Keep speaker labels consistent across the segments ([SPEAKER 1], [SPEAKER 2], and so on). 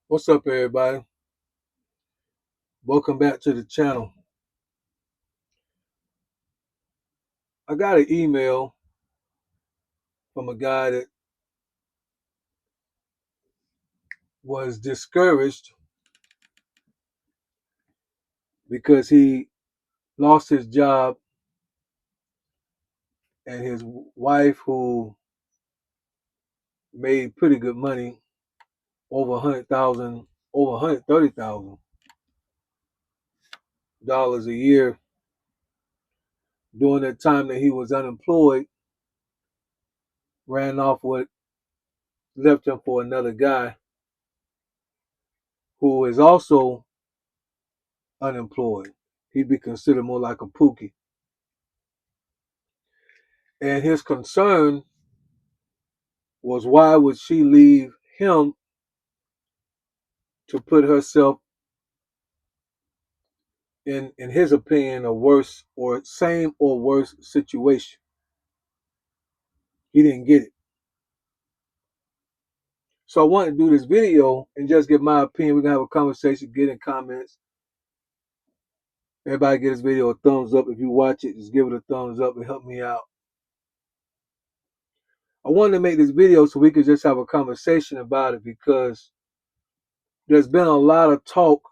[SPEAKER 1] What's up, everybody? Welcome back to the channel. I got an email from a guy that was discouraged because he lost his job and his wife, who made pretty good money, over $130,000 a year during the time that he was unemployed, ran off what left him for another guy who is also unemployed. He'd be considered more like a Pookie. And his concern was, why would she leave him to put herself in his opinion, a worse or same or worse situation? He didn't get it. So I wanted to do this video and just give my opinion. We're gonna have a conversation, get in comments. Everybody get this video a thumbs up. If you watch it, just give it a thumbs up and help me out. I wanted to make this video so we could just have a conversation about it, because there's been a lot of talk,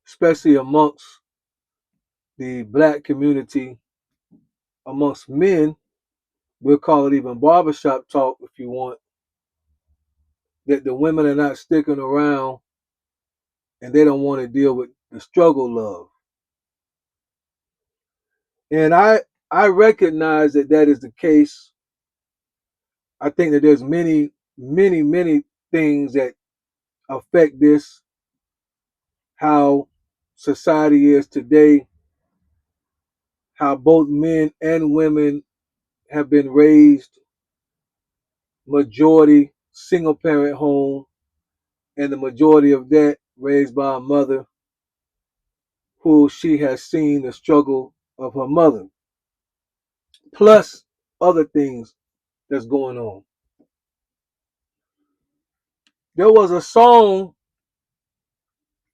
[SPEAKER 1] especially amongst the black community, amongst men. We'll call it even barbershop talk if you want, that the women are not sticking around and they don't want to deal with the struggle love. And I recognize that that is the case. I think that there's many things that affect this, how society is today, how both men and women have been raised, majority single parent home, and the majority of that raised by a mother who she has seen the struggle of her mother, plus other things that's going on. There was a song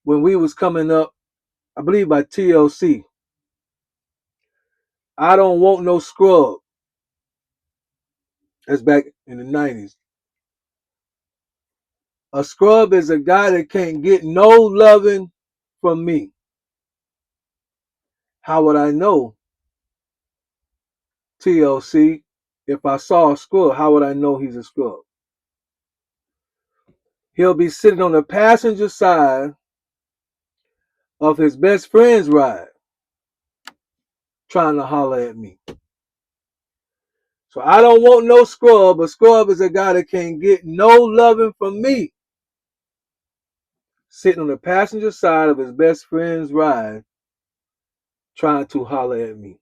[SPEAKER 1] when we was coming up, I believe by TLC. I don't want no scrub. That's back in the 90s. A scrub is a guy that can't get no loving from me. How would I know, TLC? If I saw a scrub, how would I know he's a scrub? He'll be sitting on the passenger side of his best friend's ride trying to holler at me. So I don't want no scrub. A scrub is a guy that can't get no loving from me, sitting on the passenger side of his best friend's ride trying to holler at me.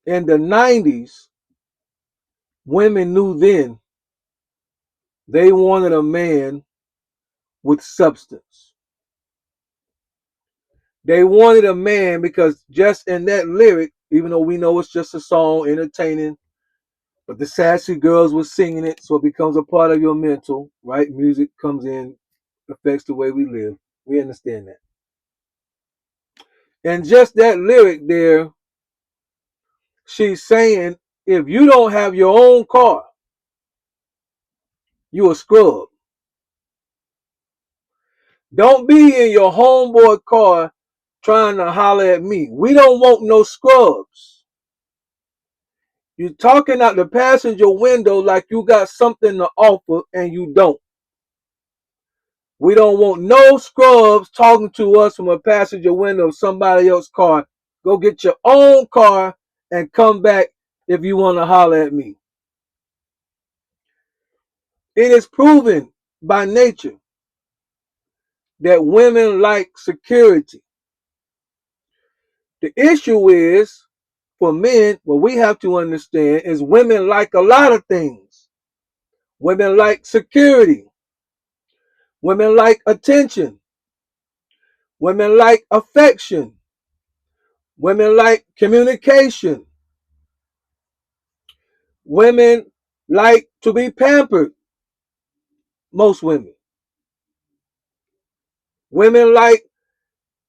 [SPEAKER 1] In the 90s, women knew then they wanted a man with substance. They wanted a man because just in that lyric, even though we know it's just a song, entertaining, but the sassy girls were singing it, so it becomes a part of your mental, right? Music comes in, affects the way we live. We understand that. And just that lyric there, she's saying, if you don't have your own car, you a scrub. Don't be in your homeboy car trying to holler at me. We don't want no scrubs. You talking out the passenger window like you got something to offer and you don't. We don't want no scrubs talking to us from a passenger window of somebody else's car. Go get your own car and come back if you want to holler at me. It is proven by nature that women like security. The issue is, for men, what we have to understand is women like a lot of things. Women like security. Women like attention. Women like affection. Women like communication. Women like to be pampered. most women. Women like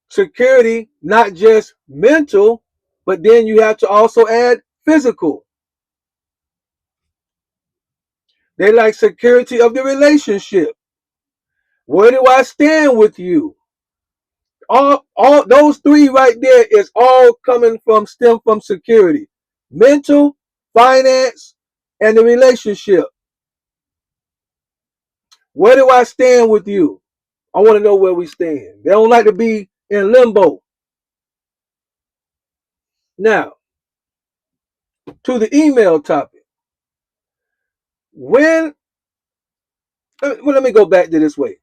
[SPEAKER 1] security, not just mental, but then you have to also add physical. They like security of the relationship. Where do I stand with you? All those three right there is all coming from stem from security. Mental, finance, and the relationship. Where do I stand with you? I want to know where we stand. They don't like to be in limbo. Now, to the email topic. When let me go back to this way.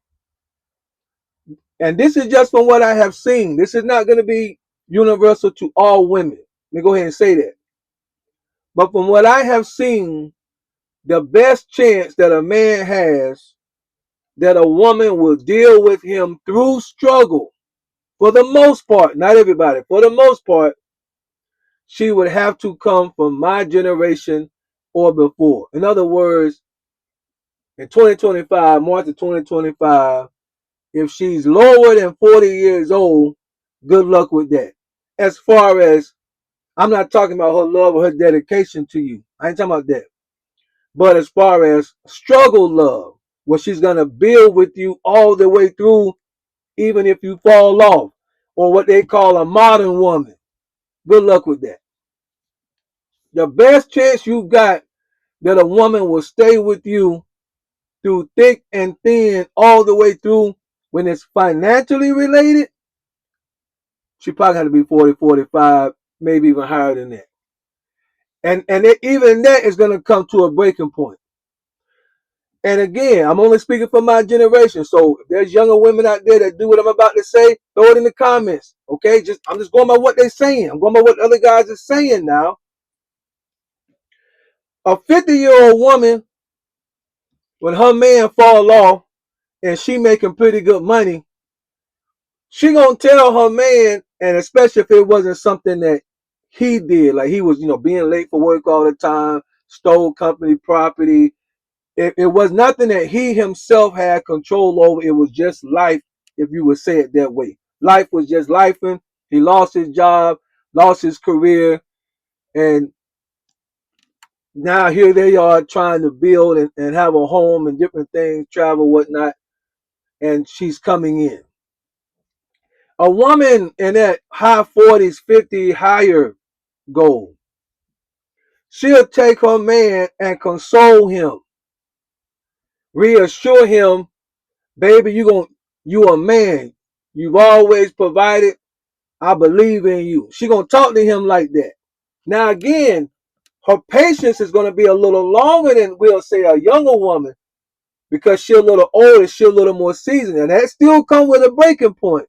[SPEAKER 1] And this is just from what I have seen. This is not going to be universal to all women. Let me go ahead and say that. But from what I have seen, the best chance that a man has that a woman will deal with him through struggle, for the most part, not everybody, for the most part, she would have to come from my generation or before. In other words, in 2025, March of 2025, if she's lower than 40 years old, good luck with that. As far as, I'm not talking about her love or her dedication to you. I ain't talking about that. But as far as struggle love, where she's going to build with you all the way through, even if you fall off, or what they call a modern woman, good luck with that. The best chance you got that a woman will stay with you through thick and thin all the way through when it's financially related, she probably had to be 40, 45, maybe even higher than that. And even that is going to come to a breaking point. And again, I'm only speaking for my generation. So if there's younger women out there that do what I'm about to say, throw it in the comments. Okay? I'm just going by what they're saying. I'm going by what other guys are saying now. A 50-year-old woman, when her man fall off and she making pretty good money, she gonna tell her man, and especially if it wasn't something that he did, like he was, being late for work all the time, stole company property. It was nothing that he himself had control over. It was just life, if you would say it that way. Life was just lifing. He lost his job, lost his career, and now here they are trying to build and have a home and different things, travel, whatnot, and she's coming in. A woman in that high 40s, 50, higher goal, she'll take her man and console him, reassure him, baby, you a man. You've always provided. I believe in you. She gonna talk to him like that. Now again, her patience is gonna be a little longer than, we'll say, a younger woman, because she's a little older, she's a little more seasoned, and that still comes with a breaking point.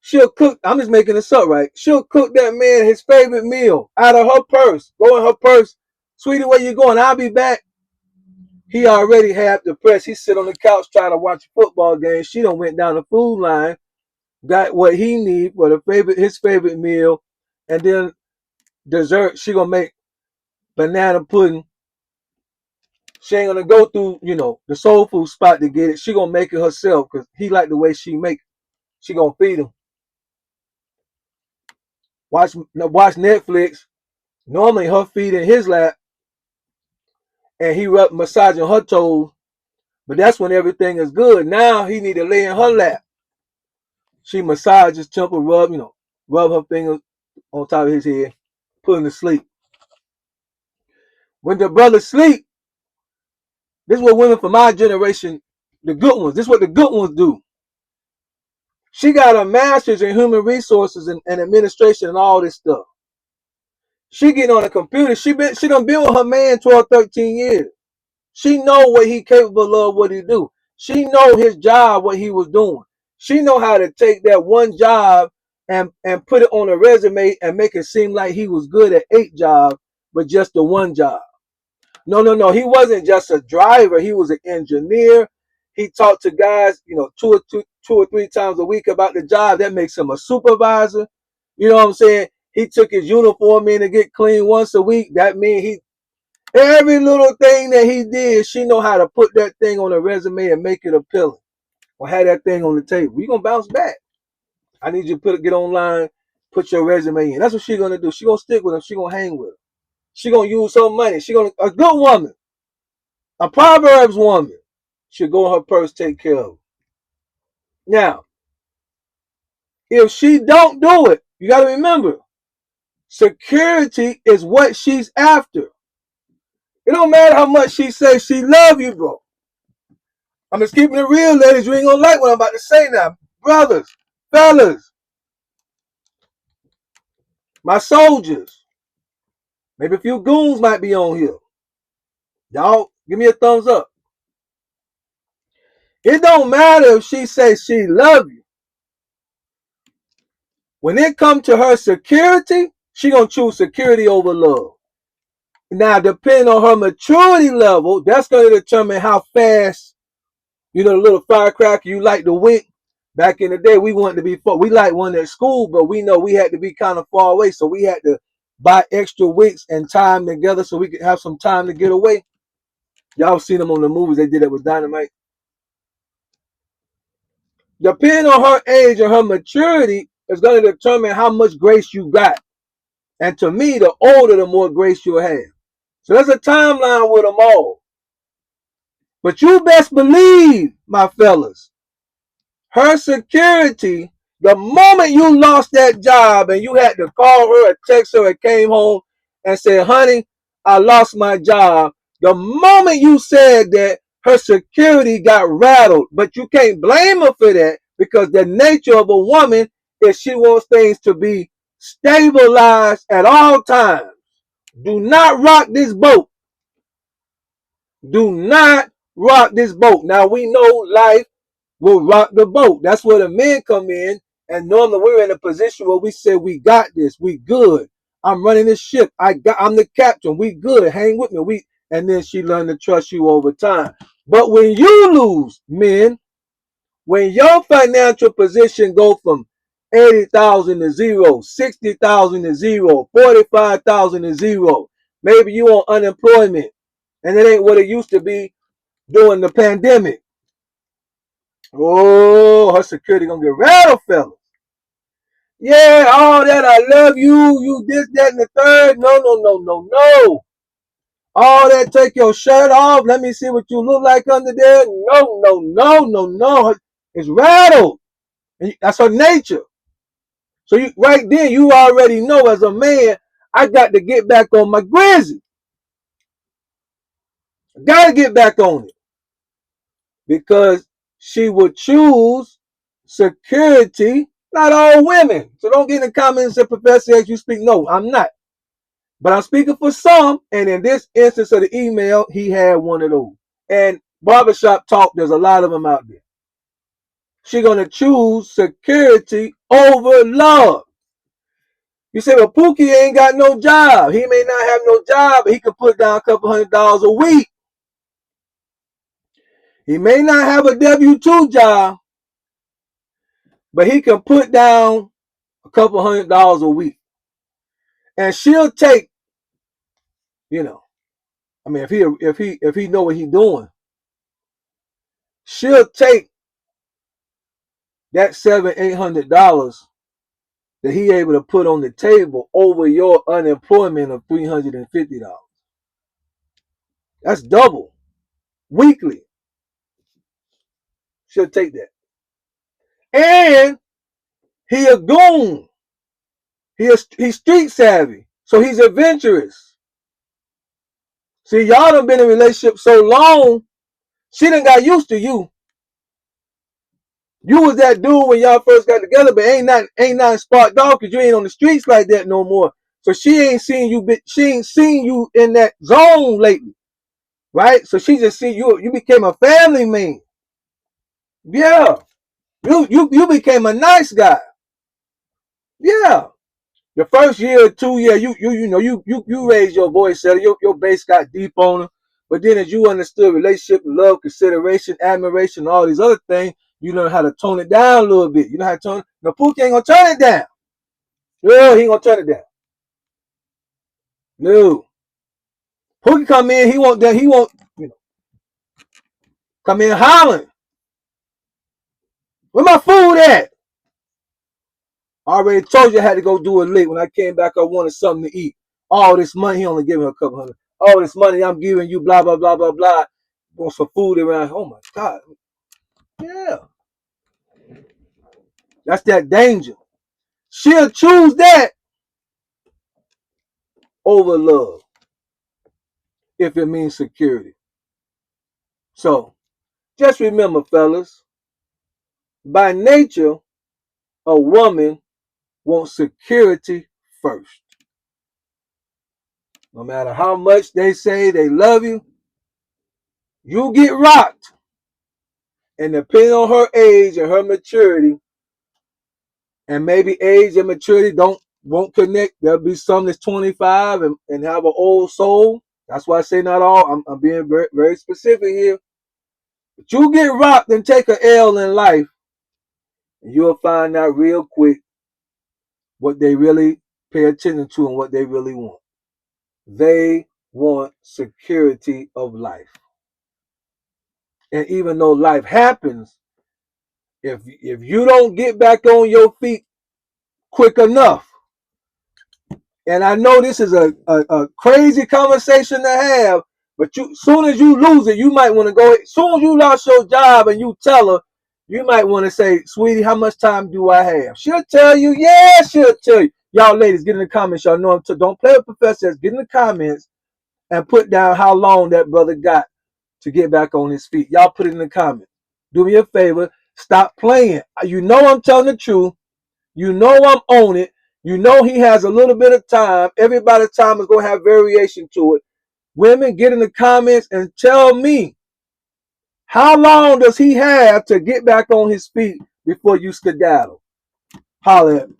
[SPEAKER 1] She'll cook, I'm just making this up, right? She'll cook that man his favorite meal out of her purse. Go in her purse. Sweetie, where you going? I'll be back. He already had the press. He sit on the couch trying to watch a football game. She done went down the food line, got what he need for his favorite meal, and then dessert. She gonna make banana pudding. She ain't gonna go through, the soul food spot to get it. She gonna make it herself because he like the way she make it. She gonna feed him. Watch Netflix. Normally her feet in his lap and he massaging her toes, but that's when everything is good. Now he need to lay in her lap. She massages temple, rub her fingers on top of his head, put him to sleep. When the brother sleep, this is what women from my generation, the good ones, this is what the good ones do. She got a master's in human resources and administration and all this stuff. She getting on a computer. She done been with her man 12, 13 years. She know what he capable of, what he do. She know his job, what he was doing. She know how to take that one job and put it on a resume and make it seem like he was good at 8 jobs, but just the one job. No. He wasn't just a driver. He was an engineer. He talked to guys, 2 or 3 times a week about the job. That makes him a supervisor. You know what I'm saying? He took his uniform in to get clean once a week. That means Every little thing that he did, she know how to put that thing on a resume and make it appealing. Or have that thing on the table. We gonna bounce back. I need you to get online, put your resume in. That's what she gonna do. She gonna stick with him. She gonna hang with him. She gonna use her money. She gonna a good woman, a Proverbs woman, should go in her purse, take care of her. Now, if she don't do it, you gotta remember, security is what she's after. It don't matter how much she says she love you, bro. I'm just keeping it real, ladies. You ain't gonna like what I'm about to say now. Brothers, fellas, my soldiers, maybe a few goons might be on here. Y'all, give me a thumbs up. It don't matter if she says she love you. When it comes to her security, she gonna choose security over love. Now, depending on her maturity level, that's gonna determine how fast, you know, the little firecracker you like to wick. Back in the day, we wanted to be far. We like one at school, but we know we had to be kind of far away, so we had to buy extra wicks and tie them together so we could have some time to get away. Y'all seen them on the movies. They did it with dynamite. Depending on her age and her maturity, is going to determine how much grace you got. And to me, the older, the more grace you'll have. So there's a timeline with them all. But you best believe, my fellas, her security, the moment you lost that job and you had to call her or text her and came home and said, honey, I lost my job. The moment you said that, her security got rattled. But you can't blame her for that because the nature of a woman is she wants things to be stabilized at all times. Do not rock this boat. Do not rock this boat. Now we know life will rock the boat. That's where the men come in. And normally we're in a position where we say, we got this, we good. I'm running this ship. I'm the captain. We good. Hang with me. And then she learned to trust you over time. But when you lose, men, when your financial position go from 80,000 to zero, 60,000 to zero, 45,000 to zero, maybe you on unemployment, and it ain't what it used to be during the pandemic. Oh, her security gonna get rattled, fella. Yeah, all that I love you, you this, that, and the third. No, no, no, no, no. All that take your shirt off. Let me see what you look like under there. No, no, no, no, no. It's rattled. And that's her nature. So you right then you already know as a man, I got to get back on my grizzly. I gotta get back on it. Because she would choose security, not all women. So don't get in the comments and say, Professor X, you speak. No, I'm not. But I'm speaking for some. And in this instance of the email, he had one of those. And barbershop talk, there's a lot of them out there. She's going to choose security over love. You say, well, Pookie ain't got no job. He may not have no job, but he can put down a couple $100 a week. He may not have a W-2 job, but he can put down a couple $100 a week. And she'll take, you know, I mean, if he know what he's doing, she'll take that $700-800 that he able to put on the table over your unemployment of $350. That's double weekly. She'll take that. And he a goon. He's street savvy. So he's adventurous. See, y'all done been in a relationship so long, she done got used to you. You was that dude when y'all first got together, but ain't not sparked off because you ain't on the streets like that no more. So she ain't seen you in that zone lately. Right? So she just see you became a family man. Yeah. You became a nice guy. Yeah. The first year or 2 years, you raised your voice, your bass got deep on her. But then as you understood relationship, love, consideration, admiration, all these other things, you learn how to tone it down a little bit. You know how to tone it. Now Pookie ain't gonna turn it down. No, he ain't gonna turn it down. No. Pookie come in, he won't, you know, come in hollering. Where my food at? I already told you I had to go do it late. When I came back, I wanted something to eat. All this money, he only gave me a couple hundred. All this money I'm giving you, blah, blah, blah, blah, blah. Want some food around. Oh my God. Yeah. That's that danger. She'll choose that over love if it means security. So just remember, fellas, by nature, a woman wants security first. No matter how much they say they love you, you get rocked. And depending on her age and her maturity, and maybe age and maturity won't connect. There'll be some that's 25 and have an old soul. That's why I say not all. I'm being very, very specific here. But you get rocked and take an L in life, and you'll find out real quick what they really pay attention to and what they really want. They want security of life. And even though life happens, if you don't get back on your feet quick enough, and I know this is a crazy conversation to have, but soon as you lose it, you might want to go. Soon as you lost your job and you tell her, you might want to say, "Sweetie, how much time do I have?" She'll tell you. Yeah, she'll tell you. Y'all ladies, get in the comments. Y'all know don't play with professors. Get in the comments and put down how long that brother got to get back on his feet. Y'all put it in the comments. Do me a favor. Stop playing. You know I'm telling the truth. You know I'm on it. You know he has a little bit of time. Everybody's time is going to have variation to it. Women, get in the comments and tell me, how long does he have to get back on his feet before you skedaddle? Holler at me.